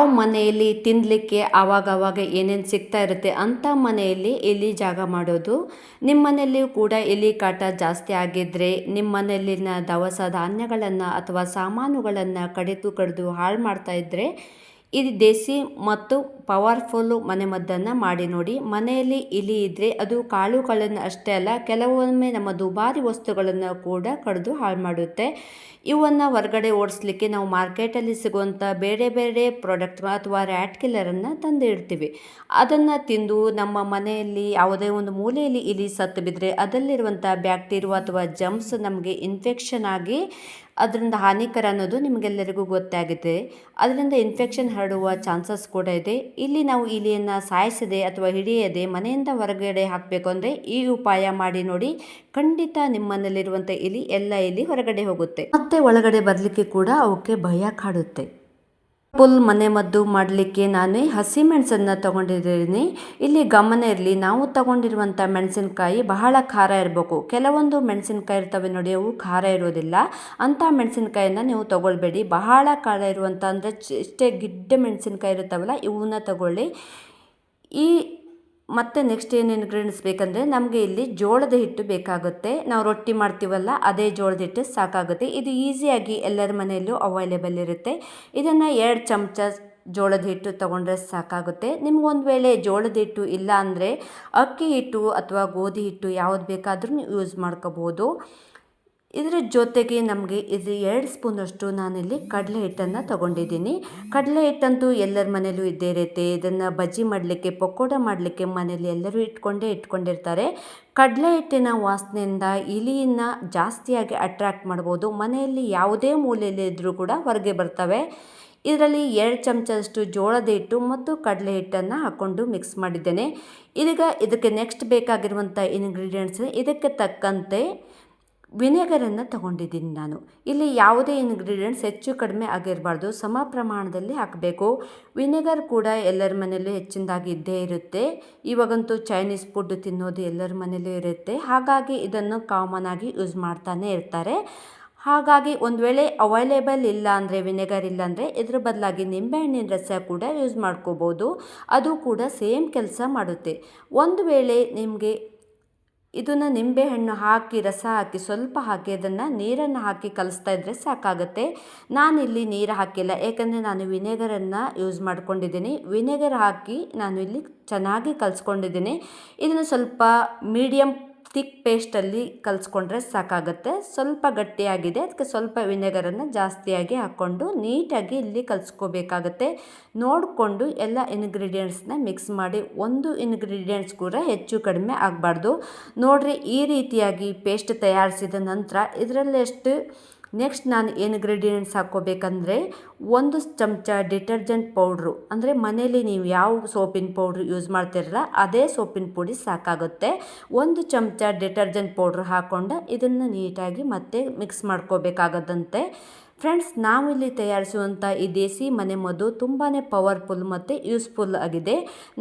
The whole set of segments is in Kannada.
ಯಾವ ಮನೆಯಲ್ಲಿ ತಿನ್ನಲಿಕ್ಕೆ ಆವಾಗವಾಗ ಏನೇನು ಸಿಗ್ತಾ ಇರುತ್ತೆ ಅಂಥ ಮನೆಯಲ್ಲಿ ಎಲೆ ಜಾಗ ಮಾಡೋದು. ನಿಮ್ಮ ಮನೆಯಲ್ಲಿಯೂ ಕೂಡ ಎಲೆ ಕಾಟ ಜಾಸ್ತಿ ಆಗಿದ್ದರೆ ನಿಮ್ಮ ಮನೆಯಲ್ಲಿನ ದವಸ ಧಾನ್ಯಗಳನ್ನು ಅಥವಾ ಸಾಮಾನುಗಳನ್ನು ಕಡಿದು ಹಾಳು ಮಾಡ್ತಾ ಇದ್ದರೆ ಇದು ದೇಸಿ ಮತ್ತು ಪವರ್ಫುಲ್ಲು ಮನೆಮದ್ದನ್ನು ಮಾಡಿ ನೋಡಿ. ಮನೆಯಲ್ಲಿ ಇಲಿ ಇದ್ದರೆ ಅದು ಕಾಳುಗಳನ್ನು ಅಷ್ಟೇ ಅಲ್ಲ, ಕೆಲವೊಮ್ಮೆ ನಮ್ಮ ದುಬಾರಿ ವಸ್ತುಗಳನ್ನು ಕೂಡ ಕಡಿದು ಹಾಳು ಮಾಡುತ್ತೆ. ಇವನ್ನು ಹೊರಗಡೆ ಓಡಿಸ್ಲಿಕ್ಕೆ ನಾವು ಮಾರ್ಕೆಟಲ್ಲಿ ಸಿಗುವಂಥ ಬೇರೆ ಬೇರೆ ಪ್ರಾಡಕ್ಟ್ ಅಥವಾ ರ್ಯಾಟ್ ಕಿಲ್ಲರನ್ನು ತಂದು ಇಡ್ತೀವಿ. ಅದನ್ನು ತಿಂದು ನಮ್ಮ ಮನೆಯಲ್ಲಿ ಯಾವುದೇ ಒಂದು ಮೂಲೆಯಲ್ಲಿ ಇಲಿ ಸತ್ತು ಬಿದ್ದರೆ ಅದರಲ್ಲಿರುವಂಥ ಬ್ಯಾಕ್ಟೀರಿಯಾ ಅಥವಾ ಜಮ್ಸ್ ನಮಗೆ ಇನ್ಫೆಕ್ಷನ್ ಆಗಿ ಅದರಿಂದ ಹಾನಿಕರ ಅನ್ನೋದು ನಿಮಗೆಲ್ಲರಿಗೂ ಗೊತ್ತಾಗಿದೆ. ಅದರಿಂದ ಇನ್ಫೆಕ್ಷನ್ ಹರಡುವ ಚಾನ್ಸಸ್ ಕೂಡ ಇದೆ. ಇಲ್ಲಿ ನಾವು ಇಲಿಯನ್ನು ಸಾಯಿಸದೆ ಅಥವಾ ಹಿಡಿಯದೆ ಮನೆಯಿಂದ ಹೊರಗಡೆ ಹಾಕಬೇಕು ಅಂದರೆ ಈ ಉಪಾಯ ಮಾಡಿ ನೋಡಿ. ಖಂಡಿತ ನಿಮ್ಮ ಮನೆಯಲ್ಲಿರುವಂಥ ಎಲ್ಲ ಇಲಿ ಹೊರಗಡೆ ಹೋಗುತ್ತೆ. ಮತ್ತೆ ಒಳಗಡೆ ಬರಲಿಕ್ಕೆ ಕೂಡ ಅವಕ್ಕೆ ಭಯ ಕಾಡುತ್ತೆ. ಫುಲ್ ಮನೆ ಮದ್ದು ಮಾಡಲಿಕ್ಕೆ ನಾನು ಹಸಿಮೆಣಸನ್ನು ತೊಗೊಂಡಿದ್ದೀನಿ. ಇಲ್ಲಿ ಗಮನ ಇರಲಿ, ನಾವು ತೊಗೊಂಡಿರುವಂಥ ಮೆಣಸಿನ್ಕಾಯಿ ಬಹಳ ಖಾರ ಇರಬೇಕು. ಕೆಲವೊಂದು ಮೆಣಸಿನ್ಕಾಯಿ ಇರ್ತವೆ ನೋಡಿ, ಅವು ಖಾರ ಇರೋದಿಲ್ಲ. ಅಂಥ ಮೆಣಸಿನ್ಕಾಯಿನ ನೀವು ತೊಗೊಳ್ಬೇಡಿ. ಬಹಳ ಖಾರ ಇರುವಂಥ ಅಂದರೆ ಇಷ್ಟೇ ಗಿಡ್ಡ ಮೆಣಸಿನ್ಕಾಯಿ ಇರುತ್ತವಲ್ಲ, ಇವನ್ನ ತಗೊಳ್ಳಿ. ಈ ಮತ್ತು ನೆಕ್ಸ್ಟ್ ಏನು ಇಂಗ್ರೀಡಿಯೆಂಟ್ಸ್ ಬೇಕಂದರೆ ನಮಗೆ ಇಲ್ಲಿ ಜೋಳದ ಹಿಟ್ಟು ಬೇಕಾಗುತ್ತೆ. ನಾವು ರೊಟ್ಟಿ ಮಾಡ್ತೀವಲ್ಲ, ಅದೇ ಜೋಳದ ಹಿಟ್ಟು ಸಾಕಾಗುತ್ತೆ. ಇದು ಈಸಿಯಾಗಿ ಎಲ್ಲರ ಮನೆಯಲ್ಲೂ ಅವೈಲೇಬಲ್ ಇರುತ್ತೆ. ಇದನ್ನು 2 ಚಮಚ ಜೋಳದ ಹಿಟ್ಟು ತೊಗೊಂಡ್ರೆ ಸಾಕಾಗುತ್ತೆ. ನಿಮ್ಗೊಂದು ವೇಳೆ ಜೋಳದ ಹಿಟ್ಟು ಇಲ್ಲ ಅಂದರೆ ಅಕ್ಕಿ ಹಿಟ್ಟು ಅಥವಾ ಗೋಧಿ ಹಿಟ್ಟು ಯಾವ್ದು ಬೇಕಾದ್ರೂ ಯೂಸ್ ಮಾಡ್ಕೋಬೋದು. ಇದರ ಜೊತೆಗೆ ನಮಗೆ ಇದು 2 ಸ್ಪೂನಷ್ಟು ನಾನಿಲ್ಲಿ ಕಡಲೆ ಹಿಟ್ಟನ್ನು ತೊಗೊಂಡಿದ್ದೀನಿ. ಕಡಲೆ ಹಿಟ್ಟಂತೂ ಎಲ್ಲರ ಮನೇಲೂ ಇದ್ದೇ ಇರುತ್ತೆ. ಇದನ್ನು ಬಜ್ಜಿ ಮಾಡಲಿಕ್ಕೆ, ಪಕೋಡ ಮಾಡಲಿಕ್ಕೆ ಮನೇಲಿ ಎಲ್ಲರೂ ಇಟ್ಕೊಂಡಿರ್ತಾರೆ. ಕಡಲೆ ಹಿಟ್ಟಿನ ವಾಸನೆಯಿಂದ ಇಲಿಯನ್ನು ಜಾಸ್ತಿಯಾಗಿ ಅಟ್ರ್ಯಾಕ್ಟ್ ಮಾಡ್ಬೋದು. ಮನೆಯಲ್ಲಿ ಯಾವುದೇ ಮೂಲೆಯಲ್ಲಿ ಇದ್ದರೂ ಕೂಡ ಹೊರಗೆ ಬರ್ತವೆ. ಇದರಲ್ಲಿ 2 ಚಮಚದಷ್ಟು ಜೋಳದ ಹಿಟ್ಟು ಮತ್ತು ಕಡಲೆ ಹಿಟ್ಟನ್ನು ಹಾಕ್ಕೊಂಡು ಮಿಕ್ಸ್ ಮಾಡಿದ್ದೇನೆ. ಇದೀಗ ಇದಕ್ಕೆ ನೆಕ್ಸ್ಟ್ ಬೇಕಾಗಿರುವಂಥ ಇಂಗ್ರೀಡಿಯೆಂಟ್ಸ್, ಇದಕ್ಕೆ ತಕ್ಕಂತೆ ವಿನೆಗರನ್ನು ತಗೊಂಡಿದ್ದೀನಿ ನಾನು. ಇಲ್ಲಿ ಯಾವುದೇ ಇಂಗ್ರೀಡಿಯೆಂಟ್ಸ್ ಹೆಚ್ಚು ಕಡಿಮೆ ಆಗಿರಬಾರ್ದು, ಸಮ ಪ್ರಮಾಣದಲ್ಲಿ ಹಾಕಬೇಕು. ವಿನೆಗರ್ ಕೂಡ ಎಲ್ಲರ ಮನೆಯಲ್ಲೂ ಹೆಚ್ಚಿನದಾಗಿ ಇದ್ದೇ ಇರುತ್ತೆ. ಇವಾಗಂತೂ ಚೈನೀಸ್ ಫುಡ್ ತಿನ್ನೋದು ಎಲ್ಲರ ಮನೆಯಲ್ಲೂ ಇರುತ್ತೆ. ಹಾಗಾಗಿ ಇದನ್ನು ಕಾಮನ್ ಆಗಿ ಯೂಸ್ ಮಾಡ್ತಾನೆ ಇರ್ತಾರೆ. ಹಾಗಾಗಿ ಒಂದು ವೇಳೆ ಅವೈಲೇಬಲ್ ಇಲ್ಲ ಅಂದರೆ, ವಿನೆಗರ್ ಇಲ್ಲ ಅಂದರೆ, ಇದ್ರ ಬದಲಾಗಿ ನಿಂಬೆಹಣ್ಣಿನ ರಸ ಕೂಡ ಯೂಸ್ ಮಾಡ್ಕೋಬೋದು. ಅದು ಕೂಡ ಸೇಮ್ ಕೆಲಸ ಮಾಡುತ್ತೆ. ಒಂದು ವೇಳೆ ನಿಮಗೆ ಇದನ್ನು ನಿಂಬೆಹಣ್ಣು ಹಾಕಿ, ರಸ ಹಾಕಿ, ಸ್ವಲ್ಪ ಹಾಕಿ ಅದನ್ನು ನೀರನ್ನು ಹಾಕಿ ಕಲಿಸ್ತಾ ಇದ್ದರೆ ಸಾಕಾಗುತ್ತೆ. ನಾನಿಲ್ಲಿ ನೀರು ಹಾಕಿಲ್ಲ, ಏಕೆಂದರೆ ನಾನು ವಿನೆಗರನ್ನು ಯೂಸ್ ಮಾಡ್ಕೊಂಡಿದ್ದೀನಿ. ವಿನೆಗರ್ ಹಾಕಿ ನಾನು ಇಲ್ಲಿ ಚೆನ್ನಾಗಿ ಕಲಿಸ್ಕೊಂಡಿದ್ದೀನಿ. ಇದನ್ನು ಸ್ವಲ್ಪ ಮೀಡಿಯಮ್ ಥಿಕ್ ಪೇಸ್ಟಲ್ಲಿ ಕಲಿಸ್ಕೊಂಡ್ರೆ ಸಾಕಾಗುತ್ತೆ. ಸ್ವಲ್ಪ ಗಟ್ಟಿಯಾಗಿದೆ, ಅದಕ್ಕೆ ಸ್ವಲ್ಪ ವಿನೆಗರನ್ನು ಜಾಸ್ತಿಯಾಗಿ ಹಾಕ್ಕೊಂಡು ನೀಟಾಗಿ ಇಲ್ಲಿ ಕಲಿಸ್ಕೋಬೇಕಾಗತ್ತೆ. ನೋಡಿಕೊಂಡು ಎಲ್ಲ ಇಂಗ್ರೀಡಿಯೆಂಟ್ಸ್ನ ಮಿಕ್ಸ್ ಮಾಡಿ. ಒಂದು ಇಂಗ್ರೀಡಿಯೆಂಟ್ಸ್ ಕೂಡ ಹೆಚ್ಚು ಕಡಿಮೆ ಆಗಬಾರ್ದು. ನೋಡಿರಿ, ಈ ರೀತಿಯಾಗಿ ಪೇಸ್ಟ್ ತಯಾರಿಸಿದ ನಂತರ ಇದರಲ್ಲೆಷ್ಟು ನೆಕ್ಸ್ಟ್ ನಾನು ಇಂಗ್ರೀಡಿಯೆಂಟ್ಸ್ ಹಾಕ್ಕೋಬೇಕಂದ್ರೆ 1 ಚಮಚ ಡಿಟರ್ಜೆಂಟ್ ಪೌಡ್ರು, ಅಂದರೆ ಮನೇಲಿ ನೀವು ಯಾವ ಸೋಪಿನ ಪೌಡ್ರ್ ಯೂಸ್ ಮಾಡ್ತಿರಲ್ಲ ಅದೇ ಸೋಪಿನ ಪುಡಿ ಸಾಕಾಗುತ್ತೆ. 1 ಚಮಚ ಡಿಟರ್ಜೆಂಟ್ ಪೌಡ್ರ್ ಹಾಕ್ಕೊಂಡು ಇದನ್ನು ನೀಟಾಗಿ ಮತ್ತೆ ಮಿಕ್ಸ್ ಮಾಡ್ಕೋಬೇಕಾಗದಂತೆ. ಫ್ರೆಂಡ್ಸ್, ನಾವಿಲ್ಲಿ ತಯಾರಿಸುವಂಥ ಈ ದೇಸಿ ಮನೆ ಮದ್ದು ತುಂಬಾ ಪವರ್ಫುಲ್ ಮತ್ತು ಯೂಸ್ಫುಲ್ ಆಗಿದೆ.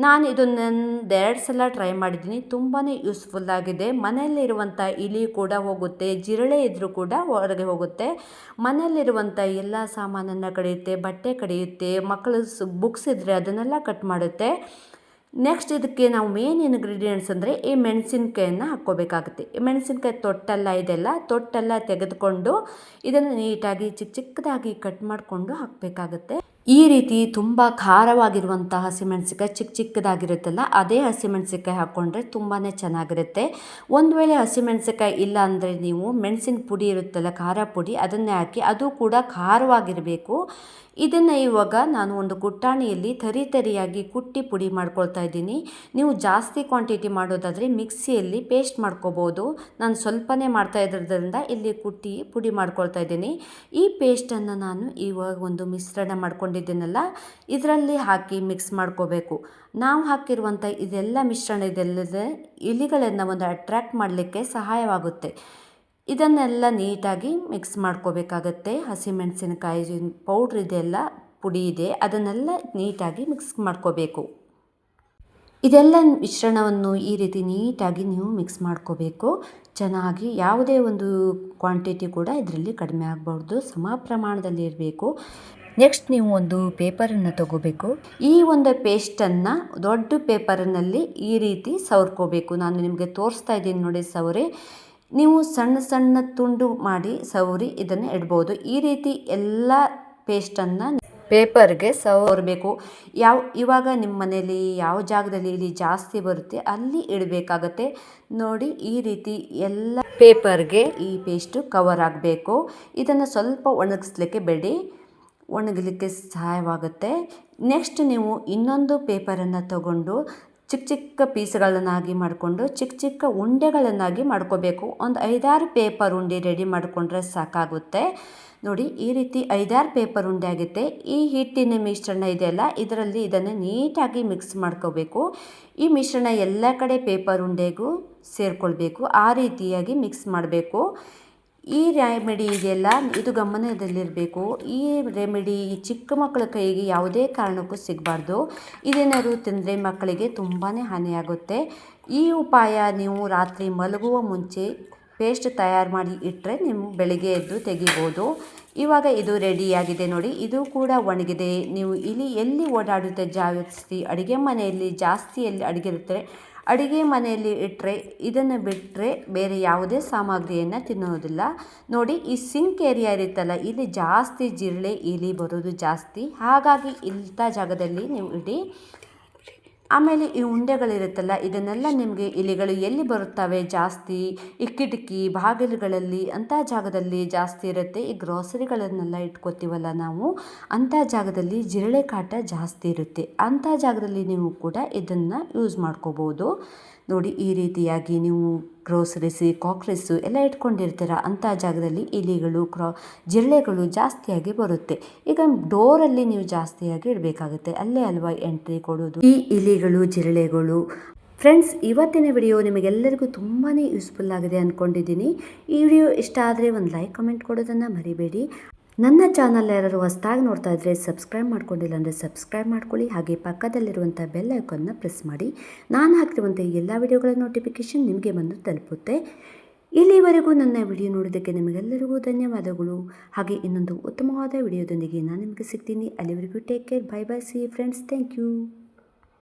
ನಾನು ಇದನ್ನು 2 ಸಲ ಟ್ರೈ ಮಾಡಿದ್ದೀನಿ. ತುಂಬಾ ಯೂಸ್ಫುಲ್ ಆಗಿದೆ. ಮನೆಯಲ್ಲಿರುವಂಥ ಇಲಿ ಕೂಡ ಹೋಗುತ್ತೆ, ಜಿರಳೆ ಇದ್ದರೂ ಕೂಡ ಹೊರಗೆ ಹೋಗುತ್ತೆ. ಮನೆಯಲ್ಲಿರುವಂಥ ಎಲ್ಲ ಸಾಮಾನನ್ನು ಕಡಿಯುತ್ತೆ, ಬಟ್ಟೆ ಕಡಿಯುತ್ತೆ, ಮಕ್ಕಳು ಬುಕ್ಸ್ ಇದ್ದರೆ ಅದನ್ನೆಲ್ಲ ಕಟ್ ಮಾಡುತ್ತೆ. ನೆಕ್ಸ್ಟ್ ಇದಕ್ಕೆ ನಾವು ಮೇನ್ ಇಂಗ್ರೀಡಿಯೆಂಟ್ಸ್ ಅಂದರೆ ಈ ಮೆಣಸಿನ್ಕಾಯನ್ನು ಹಾಕ್ಕೋಬೇಕಾಗುತ್ತೆ. ಈ ಮೆಣಸಿನ್ಕಾಯಿ ತೊಟ್ಟೆಲ್ಲ ತೆಗೆದುಕೊಂಡು ಇದನ್ನು ನೀಟಾಗಿ ಚಿಕ್ಕದಾಗಿ ಕಟ್ ಮಾಡಿಕೊಂಡು ಹಾಕಬೇಕಾಗುತ್ತೆ. ಈ ರೀತಿ ತುಂಬ ಖಾರವಾಗಿರುವಂಥ ಹಸಿಮೆಣಸಿನ್ಕಾಯಿ ಚಿಕ್ಕದಾಗಿರುತ್ತಲ್ಲ, ಅದೇ ಹಸಿಮೆಣಸಿನ್ಕಾಯಿ ಹಾಕ್ಕೊಂಡ್ರೆ ತುಂಬಾ ಚೆನ್ನಾಗಿರುತ್ತೆ. ಒಂದು ವೇಳೆ ಹಸಿಮೆಣಸಿನ್ಕಾಯಿ ಇಲ್ಲ ಅಂದರೆ ನೀವು ಮೆಣಸಿನ ಪುಡಿ ಇರುತ್ತಲ್ಲ, ಖಾರ ಪುಡಿ, ಅದನ್ನೇ ಹಾಕಿ. ಅದು ಕೂಡ ಖಾರವಾಗಿರಬೇಕು. ಇದನ್ನು ಇವಾಗ ನಾನು ಒಂದು ಕುಟ್ಟಾಣಿಯಲ್ಲಿ ತರಿಯಾಗಿ ಕುಟ್ಟಿ ಪುಡಿ ಮಾಡ್ಕೊಳ್ತಾ ಇದ್ದೀನಿ. ನೀವು ಜಾಸ್ತಿ ಕ್ವಾಂಟಿಟಿ ಮಾಡೋದಾದರೆ ಮಿಕ್ಸಿಯಲ್ಲಿ ಪೇಸ್ಟ್ ಮಾಡ್ಕೋಬೋದು. ನಾನು ಸ್ವಲ್ಪನೇ ಮಾಡ್ತಾ ಇರೋದ್ರಿಂದ ಇಲ್ಲಿ ಕುಟ್ಟಿ ಪುಡಿ ಮಾಡ್ಕೊಳ್ತಾ ಇದ್ದೀನಿ. ಈ ಪೇಸ್ಟನ್ನು ನಾನು ಇವಾಗ ಒಂದು ಮಿಶ್ರಣ ಮಾಡ್ಕೊಂಡಿದ್ದೀನಲ್ಲ, ಇದರಲ್ಲಿ ಹಾಕಿ ಮಿಕ್ಸ್ ಮಾಡ್ಕೋಬೇಕು. ನಾವು ಹಾಕಿರುವಂಥ ಇದೆಲ್ಲ ಮಿಶ್ರಣ ಇದೆಲ್ಲದೆ ಇಲಿಗಳನ್ನು ಒಂದು ಅಟ್ರ್ಯಾಕ್ಟ್ ಮಾಡಲಿಕ್ಕೆ ಸಹಾಯವಾಗುತ್ತೆ. ಇದನ್ನೆಲ್ಲ ನೀಟಾಗಿ ಮಿಕ್ಸ್ ಮಾಡ್ಕೋಬೇಕಾಗತ್ತೆ. ಹಸಿಮೆಣಸಿನಕಾಯಿ ಪೌಡ್ರ್ ಇದೆಲ್ಲ ಪುಡಿ ಇದೆ, ಅದನ್ನೆಲ್ಲ ನೀಟಾಗಿ ಮಿಕ್ಸ್ ಮಾಡ್ಕೋಬೇಕು. ಇದೆಲ್ಲ ಮಿಶ್ರಣವನ್ನು ಈ ರೀತಿ ನೀಟಾಗಿ ನೀವು ಮಿಕ್ಸ್ ಮಾಡ್ಕೋಬೇಕು ಚೆನ್ನಾಗಿ. ಯಾವುದೇ ಒಂದು ಕ್ವಾಂಟಿಟಿ ಕೂಡ ಇದರಲ್ಲಿ ಕಡಿಮೆ ಆಗಬಾರ್ದು, ಸಮ ಪ್ರಮಾಣದಲ್ಲಿ ಇರಬೇಕು. ನೆಕ್ಸ್ಟ್ ನೀವು ಒಂದು ಪೇಪರನ್ನು ತಗೋಬೇಕು. ಈ ಒಂದು ಪೇಸ್ಟನ್ನು ದೊಡ್ಡ ಪೇಪರಿನಲ್ಲಿ ಈ ರೀತಿ ಸವರ್ಕೋಬೇಕು. ನಾನು ನಿಮಗೆ ತೋರಿಸ್ತಾ ಇದ್ದೀನಿ ನೋಡಿ ಸವರಿ. ನೀವು ಸಣ್ಣ ಸಣ್ಣ ತುಂಡು ಮಾಡಿ ಸವರಿ ಇದನ್ನು ಇಡ್ಬೋದು. ಈ ರೀತಿ ಎಲ್ಲ ಪೇಸ್ಟನ್ನು ಪೇಪರ್ಗೆ ಸವರಬೇಕು. ಇವಾಗ ನಿಮ್ಮ ಮನೇಲಿ ಯಾವ ಜಾಗದಲ್ಲಿ ಇಲ್ಲಿ ಜಾಸ್ತಿ ಬರುತ್ತೆ ಅಲ್ಲಿ ಇಡಬೇಕಾಗತ್ತೆ ನೋಡಿ. ಈ ರೀತಿ ಎಲ್ಲ ಪೇಪರ್ಗೆ ಈ ಪೇಸ್ಟು ಕವರ್ ಆಗಬೇಕು. ಇದನ್ನು ಸ್ವಲ್ಪ ಒಣಗಿಸ್ಲಿಕ್ಕೆ ಬೇಡಿ, ಒಣಗಲಿಕ್ಕೆ ಸಹಾಯವಾಗುತ್ತೆ. ನೆಕ್ಸ್ಟ್ ನೀವು ಇನ್ನೊಂದು ಪೇಪರನ್ನು ತಗೊಂಡು ಚಿಕ್ಕ ಚಿಕ್ಕ ಪೀಸ್ಗಳನ್ನಾಗಿ ಮಾಡಿಕೊಂಡು ಚಿಕ್ಕ ಚಿಕ್ಕ ಉಂಡೆಗಳನ್ನಾಗಿ ಮಾಡ್ಕೋಬೇಕು. ಒಂದು 5-6 ಪೇಪರ್ ಉಂಡೆ ರೆಡಿ ಮಾಡಿಕೊಂಡ್ರೆ ಸಾಕಾಗುತ್ತೆ ನೋಡಿ. ಈ ರೀತಿ 5-6 ಪೇಪರ್ ಉಂಡೆ ಆಗುತ್ತೆ. ಈ ಹಿಟ್ಟಿನ ಮಿಶ್ರಣ ಇದೆಯಲ್ಲ, ಇದರಲ್ಲಿ ಇದನ್ನು ನೀಟಾಗಿ ಮಿಕ್ಸ್ ಮಾಡ್ಕೋಬೇಕು. ಈ ಮಿಶ್ರಣ ಎಲ್ಲ ಕಡೆ ಪೇಪರ್ ಉಂಡೆಗೂ ಸೇರಿಕೊಳ್ಬೇಕು. ಆ ರೀತಿಯಾಗಿ ಮಿಕ್ಸ್ ಮಾಡಬೇಕು. ಈ ರೆಮಿಡಿ ಇದೆಯಲ್ಲ, ಇದು ಗಮನದಲ್ಲಿರಬೇಕು. ಈ ರೆಮಿಡಿ ಈ ಚಿಕ್ಕ ಮಕ್ಕಳ ಕೈಗೆ ಯಾವುದೇ ಕಾರಣಕ್ಕೂ ಸಿಗಬಾರ್ದು. ಇದೇನಾದ್ರು ತಿಂದರೆ ಮಕ್ಕಳಿಗೆ ತುಂಬಾ ಹಾನಿಯಾಗುತ್ತೆ. ಈ ಉಪಾಯ ನೀವು ರಾತ್ರಿ ಮಲಗುವ ಮುಂಚೆ ಪೇಸ್ಟ್ ತಯಾರು ಮಾಡಿ ಇಟ್ಟರೆ ನೀವು ಬೆಳಿಗ್ಗೆ ಎದ್ದು ತೆಗಿಬೋದು. ಇವಾಗ ಇದು ರೆಡಿಯಾಗಿದೆ ನೋಡಿ. ಇದು ಕೂಡ ಒಣಗಿದೆ. ನೀವು ಇಲ್ಲಿ ಎಲ್ಲಿ ಓಡಾಡುತ್ತೆ ಜಾಸ್ತಿ, ಅಡುಗೆ ಮನೆಯಲ್ಲಿ ಜಾಸ್ತಿ ಎಲ್ಲಿ ಅಡುಗೆ ಇರ್ತಾರೆ ಅಡುಗೆ ಮನೆಯಲ್ಲಿ ಇಟ್ಟರೆ, ಇದನ್ನು ಬಿಟ್ಟರೆ ಬೇರೆ ಯಾವುದೇ ಸಾಮಗ್ರಿಯನ್ನು ತಿನ್ನೋದಿಲ್ಲ ನೋಡಿ. ಈ ಸಿಂಕ್ ಏರಿಯಾ ಇರುತ್ತಲ್ಲ, ಇಲ್ಲಿ ಜಾಸ್ತಿ ಜಿರಳೆ ಇಲಿ ಬರೋದು ಜಾಸ್ತಿ. ಹಾಗಾಗಿ ಇಂಥ ಜಾಗದಲ್ಲಿ ನೀವು ಇಡಿ. ಆಮೇಲೆ ಈ ಉಂಡೆಗಳಿರುತ್ತಲ್ಲ, ಇದನ್ನೆಲ್ಲ ನಿಮಗೆ ಇಲಿಗಳು ಎಲ್ಲಿ ಬರುತ್ತವೆ ಜಾಸ್ತಿ, ಈ ಕಿಟಕಿ ಬಾಗಿಲುಗಳಲ್ಲಿ ಅಂಥ ಜಾಗದಲ್ಲಿ ಜಾಸ್ತಿ ಇರುತ್ತೆ. ಈ ಗ್ರಾಸರಿಗಳನ್ನೆಲ್ಲ ಇಟ್ಕೋತೀವಲ್ಲ ನಾವು, ಅಂಥ ಜಾಗದಲ್ಲಿ ಜಿರಳೆ ಕಾಟ ಜಾಸ್ತಿ ಇರುತ್ತೆ. ಅಂಥ ಜಾಗದಲ್ಲಿ ನೀವು ಕೂಡ ಇದನ್ನು ಯೂಸ್ ಮಾಡ್ಕೋಬೋದು ನೋಡಿ. ಈ ರೀತಿಯಾಗಿ ನೀವು ಗ್ರೋಸರೀಸು ಕಾಕ್ರೋಚು ಎಲ್ಲ ಇಟ್ಕೊಂಡಿರ್ತೀರ, ಅಂಥ ಜಾಗದಲ್ಲಿ ಇಲಿಗಳು ಜಿರಳೆಗಳು ಜಾಸ್ತಿಯಾಗಿ ಬರುತ್ತೆ. ಈಗ ಡೋರಲ್ಲಿ ನೀವು ಜಾಸ್ತಿಯಾಗಿ ಇಡಬೇಕಾಗುತ್ತೆ, ಅಲ್ಲೇ ಅಲ್ವಾ ಎಂಟ್ರಿ ಕೊಡೋದು ಈ ಇಲಿಗಳು ಜಿರಳೆಗಳು. ಫ್ರೆಂಡ್ಸ್, ಇವತ್ತಿನ ವಿಡಿಯೋ ನಿಮಗೆಲ್ಲರಿಗೂ ತುಂಬಾ ಯೂಸ್ಫುಲ್ ಆಗಿದೆ ಅಂದ್ಕೊಂಡಿದ್ದೀನಿ. ಈ ವಿಡಿಯೋ ಇಷ್ಟ ಆದರೆ ಒಂದು ಲೈಕ್ ಕಮೆಂಟ್ ಕೊಡೋದನ್ನು ಮರಿಬೇಡಿ. ನನ್ನ ಚಾನಲ್ ಯಾರು ಹೊಸದಾಗಿ ನೋಡ್ತಾ ಇದ್ದರೆ ಸಬ್ಸ್ಕ್ರೈಬ್ ಮಾಡ್ಕೊಂಡಿಲ್ಲ ಅಂದರೆ ಸಬ್ಸ್ಕ್ರೈಬ್ ಮಾಡ್ಕೊಳ್ಳಿ. ಹಾಗೆ ಪಕ್ಕದಲ್ಲಿರುವಂಥ ಬೆಲ್ ಐಕಾನ್ನ ಪ್ರೆಸ್ ಮಾಡಿ. ನಾನು ಹಾಕಿರುವಂಥ ಎಲ್ಲ ವಿಡಿಯೋಗಳ ನೋಟಿಫಿಕೇಷನ್ ನಿಮಗೆ ಬಂದು ತಲುಪುತ್ತೆ. ಇಲ್ಲಿವರೆಗೂ ನನ್ನ ವಿಡಿಯೋ ನೋಡೋದಕ್ಕೆ ನಿಮಗೆಲ್ಲರಿಗೂ ಧನ್ಯವಾದಗಳು. ಹಾಗೆ ಇನ್ನೊಂದು ಉತ್ತಮವಾದ ವಿಡಿಯೋದೊಂದಿಗೆ ನಾನು ನಿಮಗೆ ಸಿಗ್ತೀನಿ. ಅಲ್ಲಿವರೆಗೂ take care, bye bye, see friends, thank you.